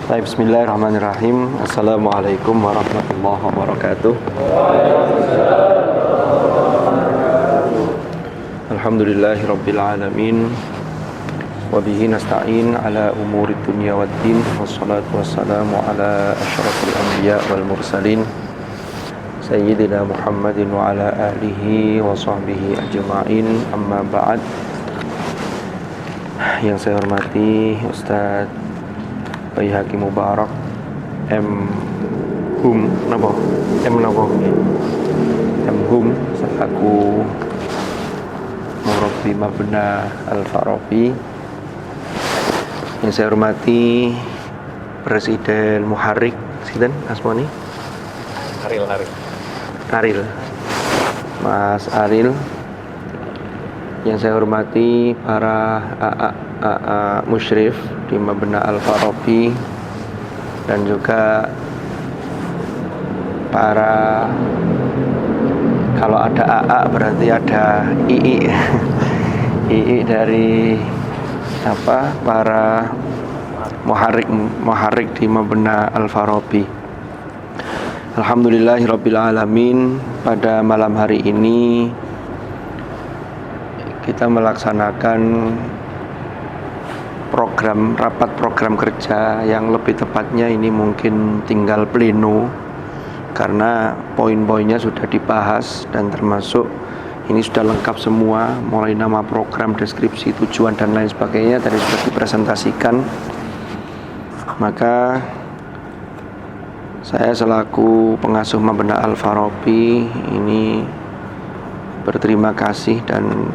Bismillahirrahmanirrahim. Assalamualaikum warahmatullahi wabarakatuh. Alhamdulillahi rabbil alamin. Wabihi nasta'in ala umuri dunya waddin. Wassalatu wassalamu ala asyrafil anbiya wal mursalin Sayyidina Muhammadin wa ala alihi wa sahbihi ajma'in. Amma ba'd. Yang saya hormati Ustaz Baihaqi Mubarak M. Hum selaku Murabbi Mabna Al-Farabi. Yang saya hormati Presiden Muharrik Sinten asmani? Aril Mas Aril. Yang saya hormati para AA musyrif di Mabna Al-Farabi dan juga para, kalau ada AA berarti ada II II dari para muharrik di Mabna Al-Farabi. Alhamdulillahirabbil alamin. Pada malam hari ini kita melaksanakan rapat program kerja yang lebih tepatnya ini mungkin tinggal pleno, karena poin-poinnya sudah dibahas dan termasuk ini sudah lengkap semua, mulai nama program, deskripsi, tujuan dan lain sebagainya tadi sudah dipresentasikan. Maka saya selaku pengasuh Mabna Al-Farabi ini berterima kasih dan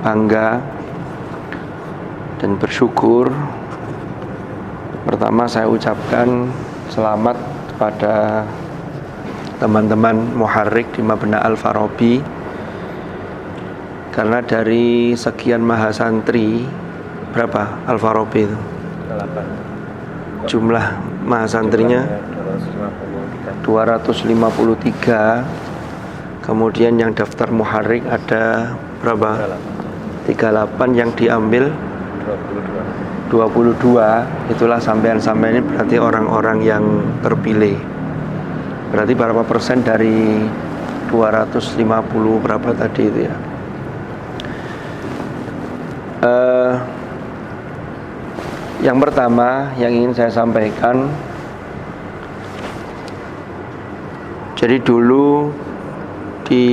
bangga dan bersyukur. Pertama saya ucapkan selamat kepada teman-teman muharrik di Mabna Al-Farabi, karena dari sekian mahasantri, berapa Al-Farabi itu? 8. Jumlah mahasantrinya 253. Kemudian yang daftar muharrik ada berapa? 38. Yang diambil 22. Itulah sampean-sampean ini berarti orang-orang yang terpilih. Berarti berapa persen dari 250 berapa tadi itu ya? Yang pertama yang ingin saya sampaikan, jadi dulu di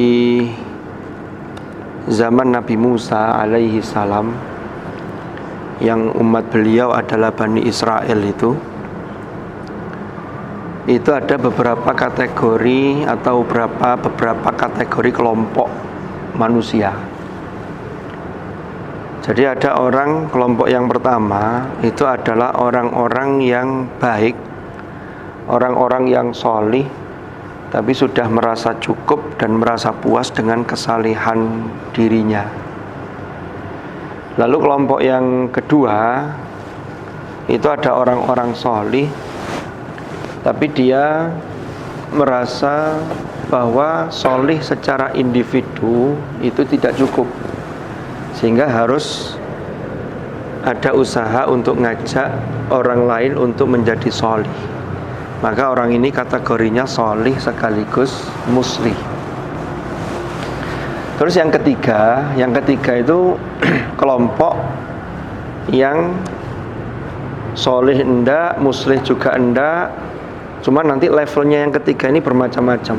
zaman Nabi Musa alaihi salam, yang umat beliau adalah Bani Israel, itu ada beberapa kategori atau beberapa kategori kelompok manusia. Jadi ada kelompok yang pertama itu adalah orang-orang yang baik, orang-orang yang sholih, tapi sudah merasa cukup dan merasa puas dengan kesalehan dirinya. Lalu kelompok yang kedua itu ada orang-orang sholih, tapi dia merasa bahwa sholih secara individu itu tidak cukup, sehingga harus ada usaha untuk ngajak orang lain untuk menjadi sholih. Maka orang ini kategorinya sholih sekaligus muslih. Terus yang ketiga itu kelompok yang sholih enggak, muslih juga enggak, cuma nanti levelnya yang ketiga ini bermacam-macam.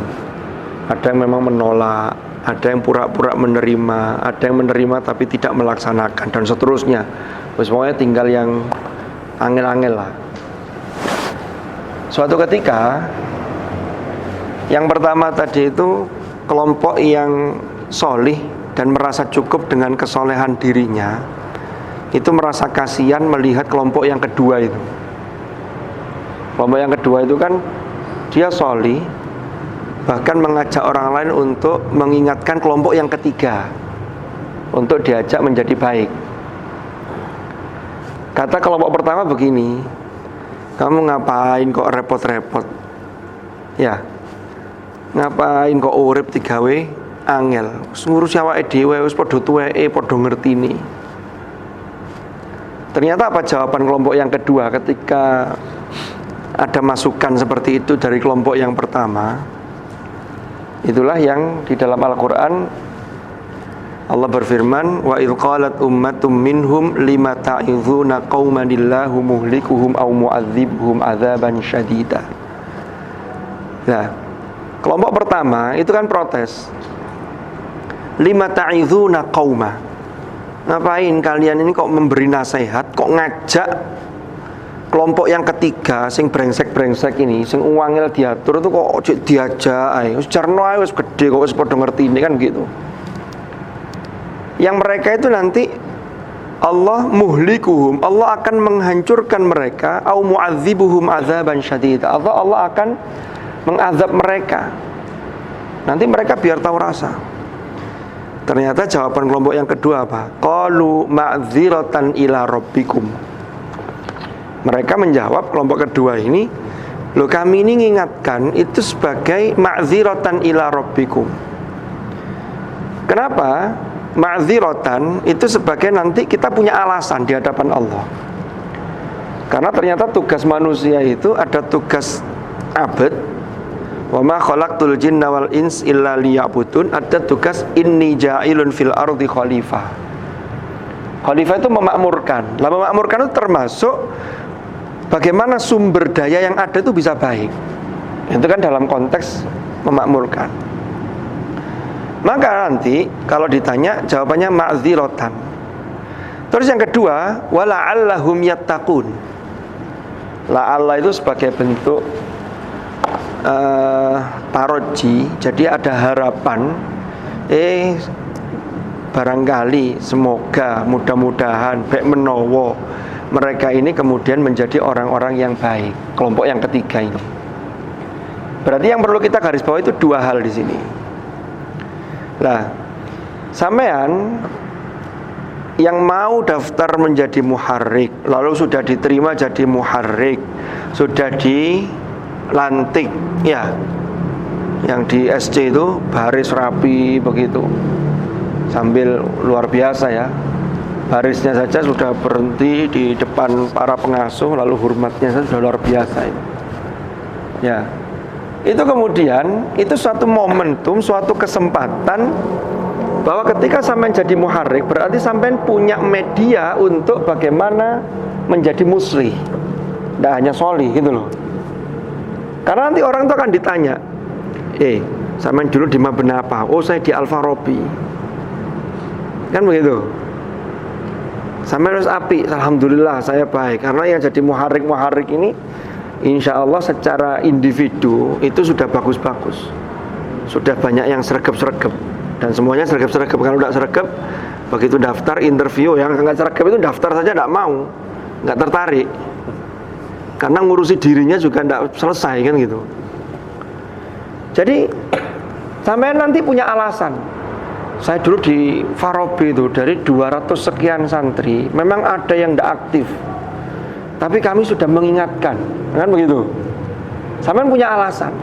Ada yang memang menolak, ada yang pura-pura menerima, ada yang menerima tapi tidak melaksanakan, dan seterusnya. Pokoknya tinggal yang angel-angel lah. Suatu ketika, yang pertama tadi itu kelompok yang sholih dan merasa cukup dengan kesolehan dirinya, itu merasa kasihan melihat kelompok yang kedua itu. Kelompok yang kedua itu kan dia sholih, bahkan mengajak orang lain untuk mengingatkan kelompok yang ketiga untuk diajak menjadi baik. Kata kelompok pertama begini, kamu ngapain kok repot-repot? Ya, ngapain kok urip digawe angel? Ngurus awake dhewe wis padha tuweke, padha ngertini. Ternyata apa jawaban kelompok yang kedua ketika ada masukan seperti itu dari kelompok yang pertama. Itulah yang di dalam Al-Quran Allah berfirman, wa idh qalat ummatum minhum lima ta'idhuna qaumanillahu muhlikuhum aw mu'adzibhum adzaban syadida. Nah, kelompok pertama itu kan protes. Lima ta'idhuna qauma. Ngapain kalian ini kok memberi nasihat, kok ngajak kelompok yang ketiga sing brengsek-brengsek ini, sing uangil diatur itu kok diajak ae. Wis cerno ae wis gede kok wis padha ngerti ini kan gitu. Yang mereka itu nanti Allah muhlikuhum, Allah akan menghancurkan mereka, au mu'adzibuhum adzaban syadida. Allah akan mengazab mereka. Nanti mereka biar tahu rasa. Ternyata jawaban kelompok yang kedua apa? Qalu ma'dziratan ila rabbikum. Mereka menjawab, kelompok kedua ini, loh kami ini mengingatkan itu sebagai ma'dziratan ila rabbikum. Kenapa? Ma'dziratan itu sebagai nanti kita punya alasan di hadapan Allah. Karena ternyata tugas manusia itu ada tugas abad. Wa ma khalaqtul jinna wal ins illa liya'budun. Ada tugas inni ja'ilun fil ardi khalifah. Khalifah itu memakmurkan. Lah memakmurkan itu termasuk bagaimana sumber daya yang ada itu bisa baik. Itu kan dalam konteks memakmurkan. Maka nanti kalau ditanya jawabannya ma'dziratan. Terus yang kedua, wala'allahum yattaqun. La'alla itu sebagai bentuk taroji, jadi ada harapan. Barangkali, semoga, mudah-mudahan, baik menowo mereka ini kemudian menjadi orang-orang yang baik. Kelompok yang ketiga ini. Berarti yang perlu kita garis bawah itu dua hal di sini. Lah, sampean yang mau daftar menjadi muharrik, lalu sudah diterima jadi muharrik, sudah dilantik, ya, yang di SC itu baris rapi begitu, sambil luar biasa ya, barisnya saja sudah berhenti di depan para pengasuh, lalu hormatnya saja sudah luar biasa itu. Ya. Itu kemudian, itu suatu momentum, suatu kesempatan bahwa ketika sampean jadi muharrik, berarti sampean punya media untuk bagaimana menjadi muslih. Tidak hanya sholih gitu loh. Karena nanti orang itu akan ditanya, sampean dulu di Mabena apa? Oh, saya di Al-Farabi. Kan begitu. Sampean harus api, alhamdulillah saya baik. Karena yang jadi muharrik ini insya Allah secara individu itu sudah bagus-bagus, sudah banyak yang sergap-sergap, dan semuanya sergap-sergap. Kalau tidak sergap, begitu daftar interview, yang nggak sergap itu daftar saja tidak mau, nggak tertarik, karena ngurusi dirinya juga tidak selesai kan gitu. Jadi sampai nanti punya alasan. Saya dulu di Farabi itu dari 200 sekian santri, memang ada yang tidak aktif, tapi kami sudah mengingatkan, kan begitu. Sampean punya alasan.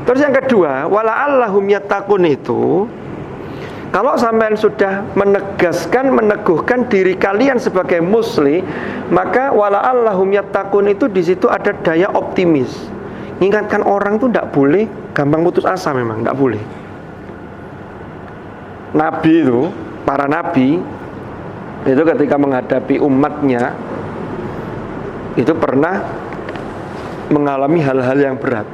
Terus yang kedua, wala'allahum yattaqun itu, kalau sampean sudah meneguhkan diri kalian sebagai muslih, maka wala'allahum yattaqun itu di situ ada daya optimis. Mengingatkan orang itu tidak boleh gampang putus asa, memang tidak boleh. Nabi itu, para nabi itu ketika menghadapi umatnya itu pernah mengalami hal-hal yang berat.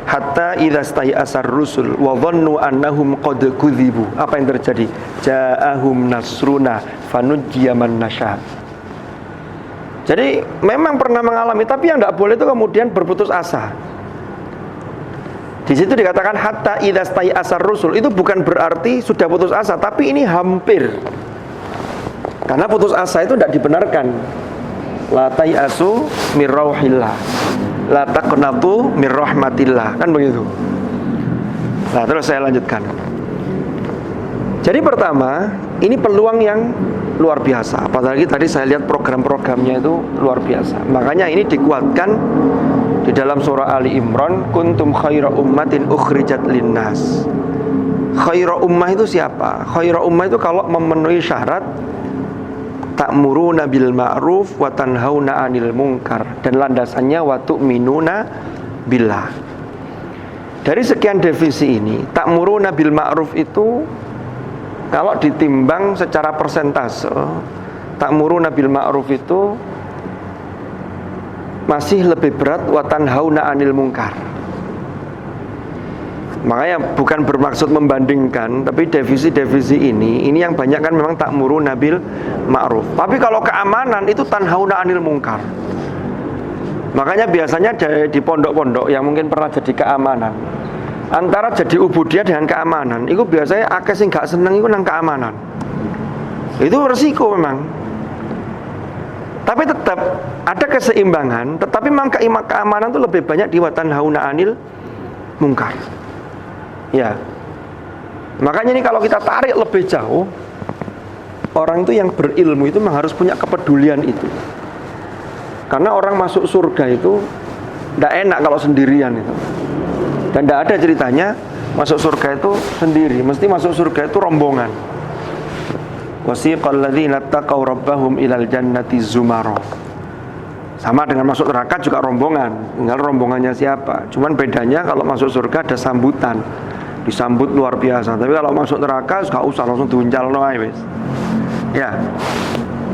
Hatta idza stai'asar rusul wa dhannu annahum qad kudzibu. Apa yang terjadi? Ja'ahum nasruna fanujjiya man nasha. Jadi memang pernah mengalami, tapi yang tidak boleh itu kemudian berputus asa. Di situ dikatakan hatta idza stai'asar rusul, itu bukan berarti sudah putus asa, tapi ini hampir. Karena putus asa itu tidak dibenarkan. La tai'asu mir rauhillah, la taqnatu mir rahmatillah, kan begitu. Nah, terus saya lanjutkan. Jadi pertama, ini peluang yang luar biasa. Apalagi tadi saya lihat program-programnya itu luar biasa. Makanya ini dikuatkan di dalam surah Ali Imran, kuntum khaira ummatin ukhrijat linnas. Khaira ummah itu siapa? Khaira ummah itu kalau memenuhi syarat ta'muruna bil ma'ruf wa tanhauna 'anil munkar, dan landasannya wa tu'minuna billah. Dari sekian definisi ini, ta'muruna bil ma'ruf itu kalau ditimbang secara persentase, ta'muruna bil ma'ruf itu masih lebih berat wa tanhauna 'anil munkar. Makanya bukan bermaksud membandingkan, tapi definisi ini yang banyak kan memang ta'muruna bil ma'ruf. Tapi kalau keamanan itu tanhauna 'anil munkar. Makanya biasanya di pondok-pondok yang mungkin pernah jadi keamanan, antara jadi ubudiyah dengan keamanan, itu biasanya akeh sing gak seneng itu nang keamanan. Itu resiko memang. Tapi tetap ada keseimbangan, tetapi memang keamanan itu lebih banyak di wa tanhauna 'anil munkar. Ya, makanya ini kalau kita tarik lebih jauh, orang itu yang berilmu itu memang harus punya kepedulian itu. Karena orang masuk surga itu tidak enak kalau sendirian itu. Dan tidak ada ceritanya masuk surga itu sendiri, mesti masuk surga itu rombongan. Wasiqal ladzina taqaw rabbahum ilal jannati zumara. Sama dengan masuk neraka juga rombongan, tinggal rombongannya siapa. Cuman bedanya kalau masuk surga ada sambutan, disambut luar biasa. Tapi kalau masuk neraka gak usah, langsung diuncalno ae wis. Ya,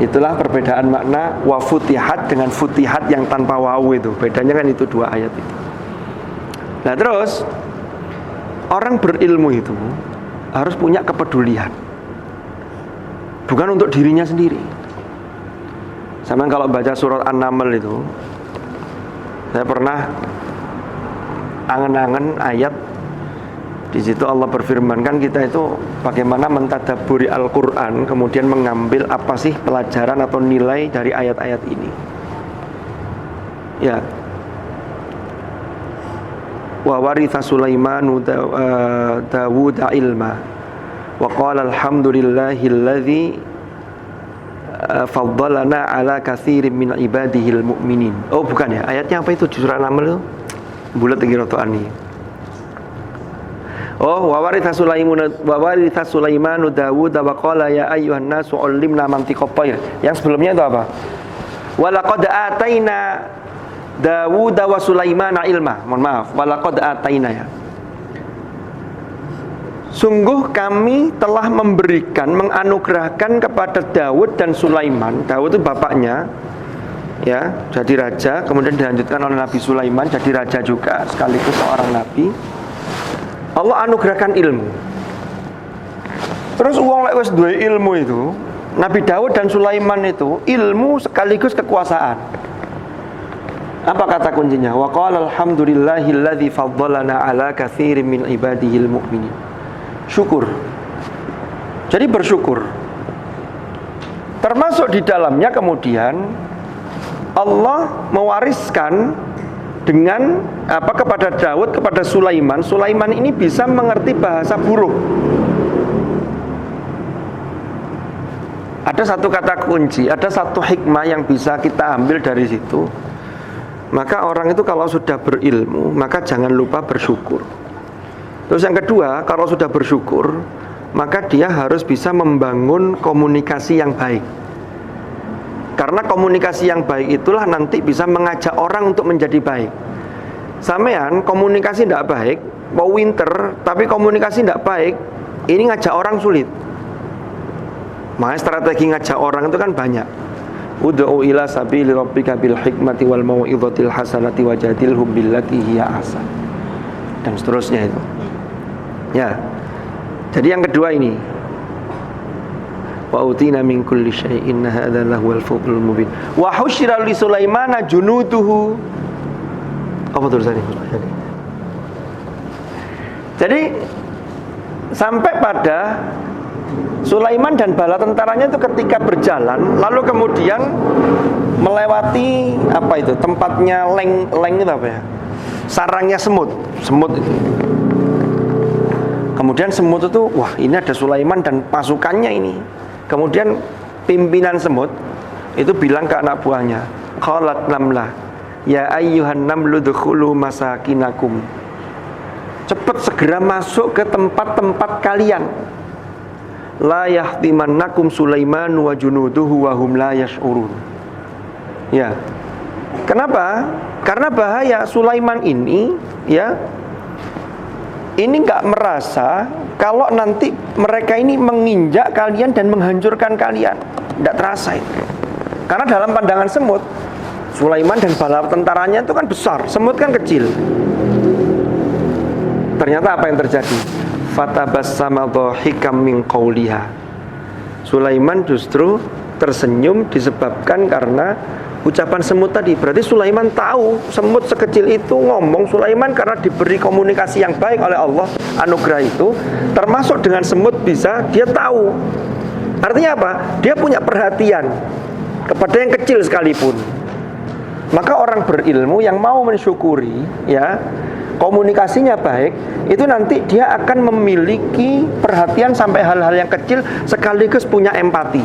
itulah perbedaan makna wa futihat dengan futihat yang tanpa wawu itu. Bedanya kan itu dua ayat itu. Nah terus, orang berilmu itu harus punya kepedulian, bukan untuk dirinya sendiri. Sama kalau baca surat An-Naml itu, saya pernah angen-angen ayat di situ Allah berfirman, kan kita itu bagaimana mentadabburi Al-Quran, kemudian mengambil apa sih pelajaran atau nilai dari ayat-ayat ini. Ya, wa waritha Sulaimanu Dawuda ilma wa qala alhamdulillahilladzi faddalana ala katsirin min ibadihil mu'minin. Oh bukan ya, ayatnya apa itu di surah An-Naml itu? Bulat lagi rotoani. Oh, wa waritha Sulaimanu Dawud wa qala ya ayyuhan nasu 'allimna mantiqat thair. Yang sebelumnya itu apa? Wa laqad ataina Dawud wa Sulaimana ilma. Mohon maaf, wa laqad ataina ya. Sungguh kami telah memberikan, menganugerahkan kepada Dawud dan Sulaiman. Dawud itu bapaknya, ya, jadi raja. Kemudian dilanjutkan oleh Nabi Sulaiman jadi raja juga, sekaligus seorang nabi. Allah anugerahkan ilmu. Terus uang lek wis duwe ilmu itu, Nabi Dawud dan Sulaiman itu ilmu sekaligus kekuasaan. Apa kata kuncinya? Wa qala alhamdulillahilladzi faddalana ala katsirin min ibadihil mu'minin. Syukur. Jadi bersyukur. Termasuk di dalamnya kemudian Allah mewariskan dengan apa kepada Daud, kepada Sulaiman. Sulaiman ini bisa mengerti bahasa burung. Ada satu kata kunci, ada satu hikmah yang bisa kita ambil dari situ. Maka orang itu kalau sudah berilmu, maka jangan lupa bersyukur. Terus yang kedua, kalau sudah bersyukur, maka dia harus bisa membangun komunikasi yang baik. Karena komunikasi yang baik itulah nanti bisa mengajak orang untuk menjadi baik. Sampean komunikasi tidak baik, mau winter, tapi komunikasi tidak baik, ini ngajak orang sulit. Makanya strategi ngajak orang itu kan banyak. Ud'u ila sabili rabbika bil hikmati wal mau'izatil hasanati wajadilhum billati hiya ahsan. Dan seterusnya itu. Ya. Jadi yang kedua ini, wa utina min kulli syai'in hadza lahul fadlul mubin. Wa husyira li Sulaimana junuduhu. Apa tulisannya? Jadi sampai pada Sulaiman dan bala tentaranya itu ketika berjalan, lalu kemudian melewati apa itu? Tempatnya leng itu apa ya? Sarangnya semut itu. Kemudian semut itu, wah ini ada Sulaiman dan pasukannya ini. Kemudian pimpinan semut itu bilang ke anak buahnya, qalat namlah, ya ayyuhan namlu dkhulu masakinakum. Cepat segera masuk ke tempat-tempat kalian. la yahtimannakum Sulaiman wa junuduhu wa hum la yash'urun. Ya. Kenapa? Karena bahaya Sulaiman ini, ya, ini nggak merasa kalau nanti mereka ini menginjak kalian dan menghancurkan kalian. Nggak terasa itu. Karena dalam pandangan semut, Sulaiman dan bala tentaranya itu kan besar, semut kan kecil. Ternyata apa yang terjadi? Fatabassama dhahikam min qawliha. Sulaiman justru tersenyum disebabkan karena ucapan semut tadi. Berarti Sulaiman tahu semut sekecil itu ngomong. Sulaiman karena diberi komunikasi yang baik oleh Allah, anugerah itu, termasuk dengan semut bisa, dia tahu. Artinya apa? Dia punya perhatian kepada yang kecil sekalipun. Maka orang berilmu yang mau mensyukuri, ya, komunikasinya baik, itu nanti dia akan memiliki perhatian sampai hal-hal yang kecil sekaligus punya empati.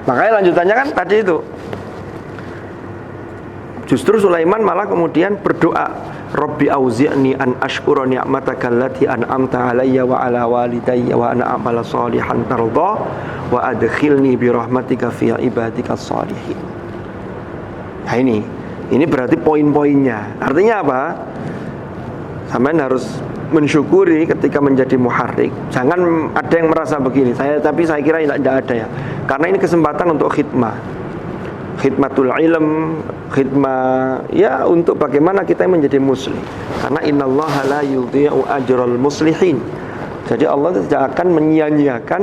Makanya lanjutannya kan tadi itu. Justru Sulaiman malah kemudian berdoa, Rabbi auzi'ni an ashkura ni'mataka allati an'amta alayya wa ala walidayya wa ana a'mala salihan tardha wa adkhilni bi rahmatika fi ibadikas shalihin. Nah ini berarti poin-poinnya. Artinya apa? Sampean harus mensyukuri ketika menjadi muharrik. Jangan ada yang merasa begini. Tapi saya kira tidak ada ya. Karena ini kesempatan untuk khidmah. Khidmatul ilm, khidmah ya untuk bagaimana kita menjadi muslim. Karena innallaha la yudhi'u ajral muslihin. Jadi Allah tidak akan menyia-nyiakan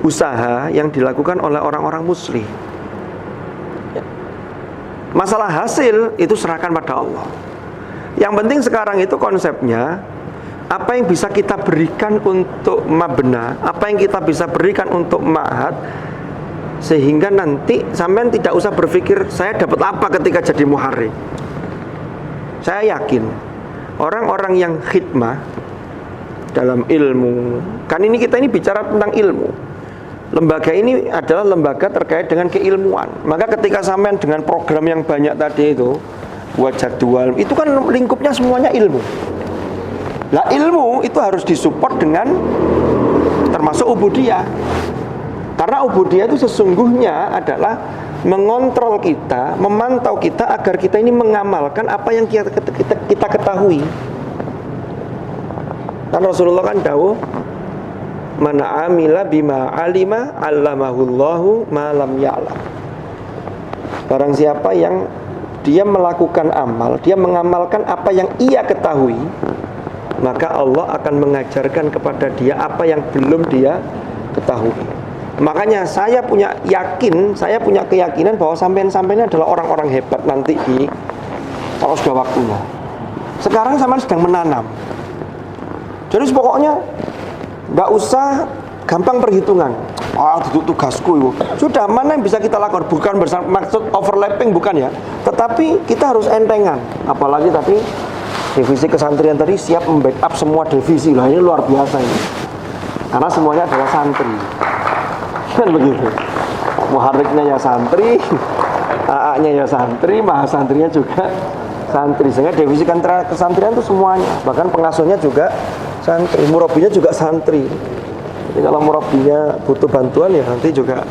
usaha yang dilakukan oleh orang-orang muslim. Ya. Masalah hasil itu serahkan pada Allah. Yang penting sekarang itu konsepnya, apa yang bisa kita berikan untuk mabna, apa yang kita bisa berikan untuk ma'had, sehingga nanti sampean tidak usah berpikir saya dapat apa ketika jadi muharrik. Saya yakin orang-orang yang khidmah dalam ilmu, kan ini kita ini bicara tentang ilmu. Lembaga ini adalah lembaga terkait dengan keilmuan. Maka ketika sampean dengan program yang banyak tadi itu, buat jadwal, itu kan lingkupnya semuanya ilmu. Nah, ilmu itu harus disupport dengan termasuk ubudiyah. Karena ubudiyah itu sesungguhnya adalah mengontrol kita, memantau kita agar kita ini mengamalkan apa yang kita ketahui. Kan Rasulullah kan dawuh, "Man 'amila bima 'alima 'allamahullahu ma lam ya'lam." Barang siapa yang dia melakukan amal, dia mengamalkan apa yang ia ketahui, maka Allah akan mengajarkan kepada dia apa yang belum dia ketahui. Makanya saya punya keyakinan bahwa sampean-sampean adalah orang-orang hebat nanti kalau sudah waktunya. Sekarang sampean sedang menanam. Jadi pokoknya enggak usah gampang perhitungan. Itu tugasku itu. Sudah, mana yang bisa kita lakukan? Bukan maksud overlapping, bukan ya. Tetapi kita harus entengan. Apalagi tadi divisi kesantrian tadi siap membackup semua divisi. Lah ini luar biasa ini. Karena semuanya adalah santri. Kan begitu. Muharriknya ya santri, AA-nya ya santri, mahasantrinya juga santri. Sehingga divisi kesantrian itu semuanya. Bahkan pengasuhnya juga santri, murabinya juga santri. Jadi kalau murabinya butuh bantuan ya nanti juga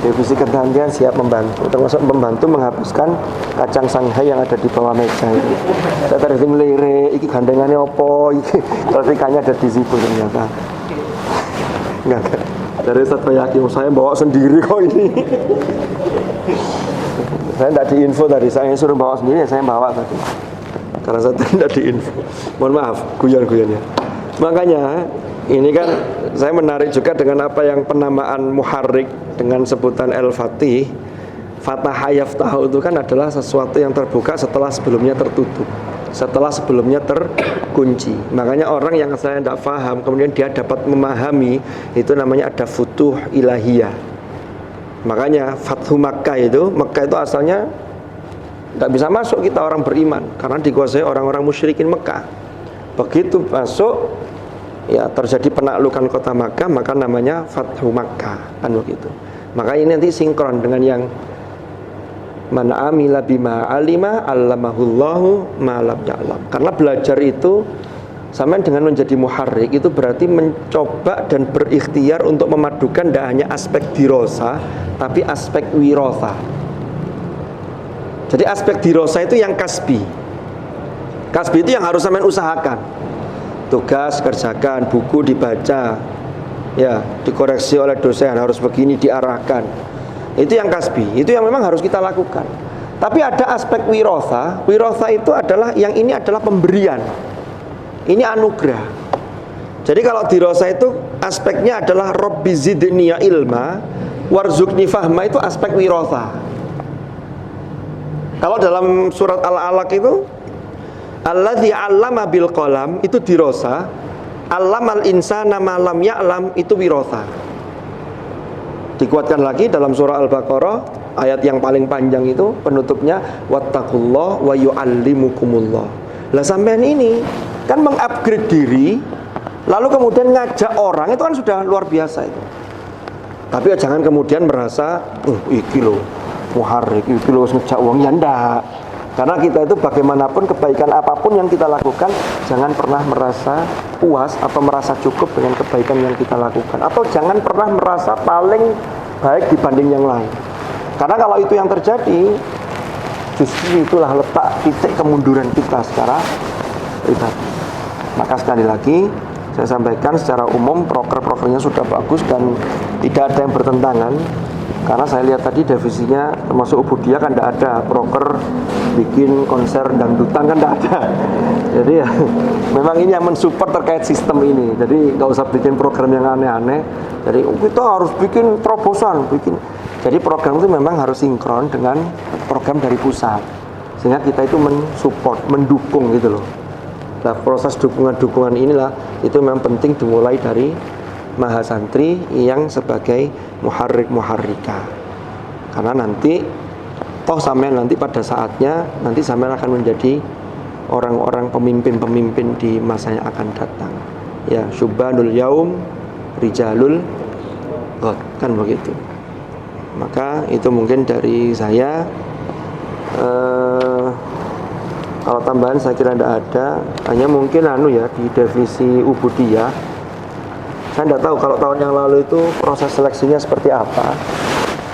divisi kesantrian siap membantu. Termasuk membantu menghapuskan kacang Shanghai yang ada di bawah meja itu. Saya tadi melirik, iki gandengannya opo, iki ikannya ada di situ ternyata. Enggak. Dari Ustaz Bayaki, saya bawa sendiri kok ini. Saya tidak diinfo tadi, saya suruh bawa sendiri, saya bawa tadi. Karena saya tidak diinfo. Mohon maaf, guyon-guyonnya. Makanya ini kan saya menarik juga dengan apa yang penamaan muharrik dengan sebutan Al-Fatih. Fataha yaftahu itu kan adalah sesuatu yang terbuka setelah sebelumnya tertutup, setelah sebelumnya terkunci. Makanya orang yang saya tidak paham kemudian dia dapat memahami, itu namanya ada futuh ilahiyah. Makanya Fathu Makkah itu asalnya tidak bisa masuk kita orang beriman karena dikuasai orang-orang musyrikin Mekah. Begitu masuk ya terjadi penaklukan kota Makkah, maka namanya Fathu Makkah, kan begitu. Maka ini nanti sinkron dengan yang Man amila bima alima allamahullahu ma lam ya'lam. Karena belajar itu Sampean dengan menjadi muharrik itu berarti mencoba dan berikhtiar untuk memadukan tidak hanya aspek dirosa, tapi aspek wirosa. Jadi aspek dirosa itu yang kasbi. Kasbi itu yang harus sampean usahakan. Tugas kerjakan, buku dibaca, ya dikoreksi oleh dosen, harus begini diarahkan. Itu yang kasbi, itu yang memang harus kita lakukan. Tapi ada aspek wirosa. Wirosa itu adalah yang ini adalah pemberian. Ini anugerah. Jadi kalau dirosa itu aspeknya adalah Rabbi zidni ilma warzuqni fahma, itu aspek wirosa. Kalau dalam surat Al-Alaq itu alladzi 'allama bil qalam, itu dirosa. 'Allamal insana ma lam ya'lam, itu wirosa. Dikuatkan lagi dalam surah Al-Baqarah ayat yang paling panjang itu penutupnya wattaqullah wa yu'allimukumullah. Lah sampean ini kan mengupgrade diri, lalu kemudian ngajak orang, itu kan sudah luar biasa itu. Tapi jangan kemudian merasa, iki lho muharrik, iki lho ngejak wong, ya ndak. Karena kita itu bagaimanapun kebaikan apapun yang kita lakukan, jangan pernah merasa puas atau merasa cukup dengan kebaikan yang kita lakukan, atau jangan pernah merasa paling baik dibanding yang lain. Karena kalau itu yang terjadi, justru itulah letak titik kemunduran kita secara pribadi. Maka sekali lagi saya sampaikan secara umum proker-prokernya sudah bagus dan tidak ada yang bertentangan. Karena saya lihat tadi devisinya termasuk Ubudiyah kan tidak ada proker bikin konser dangdutan, kan tidak ada. Jadi ya memang ini yang mensupport terkait sistem ini. Jadi nggak usah bikin program yang aneh-aneh. Jadi kita harus bikin terobosan, bikin. Jadi program itu memang harus sinkron dengan program dari pusat, sehingga kita itu mensupport, mendukung gitu loh. Nah, proses dukungan-dukungan inilah itu memang penting dimulai dari mahasantri yang sebagai muharrik-muharrika. Karena nanti toh sampean nanti pada saatnya nanti sampean akan menjadi orang-orang pemimpin-pemimpin di masa yang akan datang. Ya, syubbanul yaum rijalul ghad, kan begitu. Maka itu mungkin dari saya. Kalau tambahan saya kira tidak ada, hanya mungkin ya di divisi Ubudiyah. Saya tidak tahu kalau tahun yang lalu itu proses seleksinya seperti apa.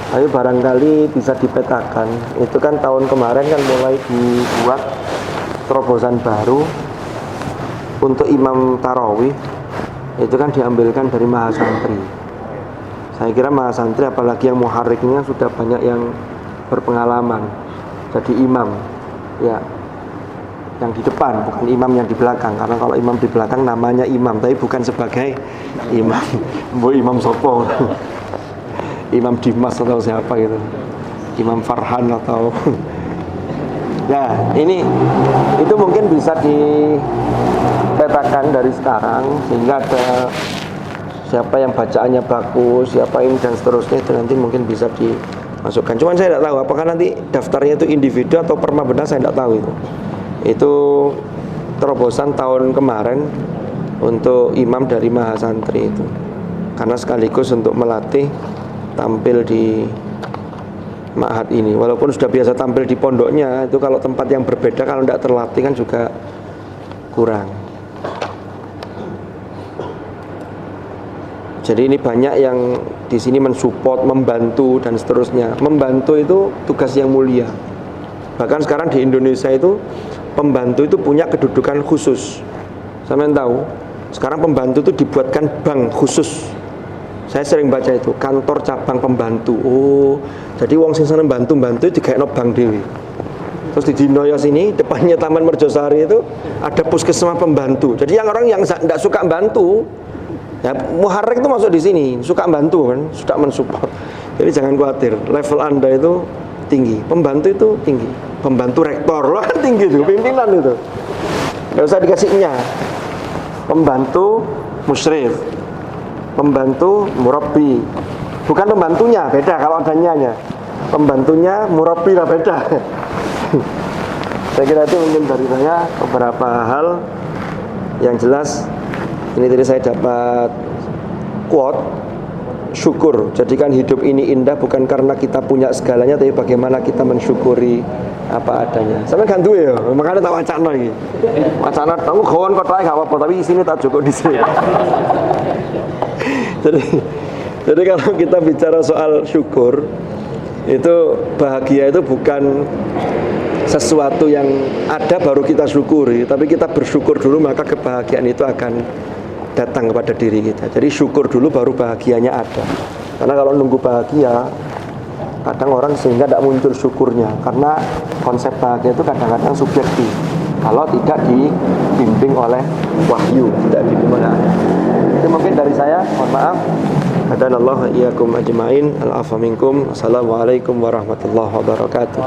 Tapi barangkali bisa dipetakan. Itu kan tahun kemarin kan mulai dibuat terobosan baru untuk imam tarawih. Itu kan diambilkan dari mahasantri. Saya kira mahasantri apalagi yang muharriknya sudah banyak yang berpengalaman jadi imam. Ya, yang di depan, bukan imam yang di belakang. Karena kalau imam di belakang namanya imam, tapi bukan sebagai imam. Imam Sopo, Imam Dimas atau siapa gitu, Imam Farhan atau ya ini itu mungkin bisa dipetakan dari sekarang, sehingga ada siapa yang bacaannya bagus, siapa ini dan seterusnya, itu nanti mungkin bisa dimasukkan. Cuman saya tidak tahu apakah nanti daftarnya itu individu atau perma benar, saya tidak tahu itu. Itu terobosan tahun kemarin untuk imam dari mahasantri itu, karena sekaligus untuk melatih tampil di ma'had ini. Walaupun sudah biasa tampil di pondoknya, itu kalau tempat yang berbeda kalau tidak terlatih kan juga kurang. Jadi ini banyak yang di sini mensupport, membantu dan seterusnya. Membantu itu tugas yang mulia. Bahkan sekarang di Indonesia itu pembantu itu punya kedudukan khusus. Sampeyan tahu, sekarang pembantu itu dibuatkan bank khusus. Saya sering baca itu, kantor cabang pembantu. Oh, jadi wong sing seneng bantu-bantu digaekno bank dhewe. Terus di Dinoyo sini, depannya Taman Merjosari itu ada puskesmas pembantu. Jadi yang orang yang tidak suka bantu, ya muharrik itu masuk di sini, suka bantu kan, suka mensupport. Jadi jangan khawatir, level Anda itu tinggi, pembantu itu tinggi. Pembantu rektor, loh kan tinggi itu, pimpinan itu. Nggak usah dikasihnya. Pembantu musyrif, pembantu murabbi. Bukan pembantunya, beda kalau adanya. Pembantunya murabbi lah, beda. Saya kira itu mungkin dari saya beberapa hal yang jelas. Ini tadi saya dapat quote, syukur. Jadikan hidup ini indah bukan karena kita punya segalanya, tapi bagaimana kita mensyukuri apa adanya. Sampe kan duwe ya, makanya tak wacana iki. Wacana aku gawon kok gak apa-apa, tapi isine tak joko dhisik. Jadi kalau kita bicara soal syukur, itu bahagia itu bukan sesuatu yang ada baru kita syukuri, tapi kita bersyukur dulu maka kebahagiaan itu akan datang kepada diri kita. Jadi syukur dulu baru bahagianya ada. Karena kalau nunggu bahagia, kadang orang sehingga tidak muncul syukurnya, karena konsep bahagia itu kadang-kadang subjektif kalau tidak dibimbing oleh wahyu, tidak dibimbing oleh ayat. Itu mungkin dari saya, mohon maaf. Hadanallahu iyyakum ajmain. Al-afwa minkum. Assalamualaikum warahmatullahi wabarakatuh.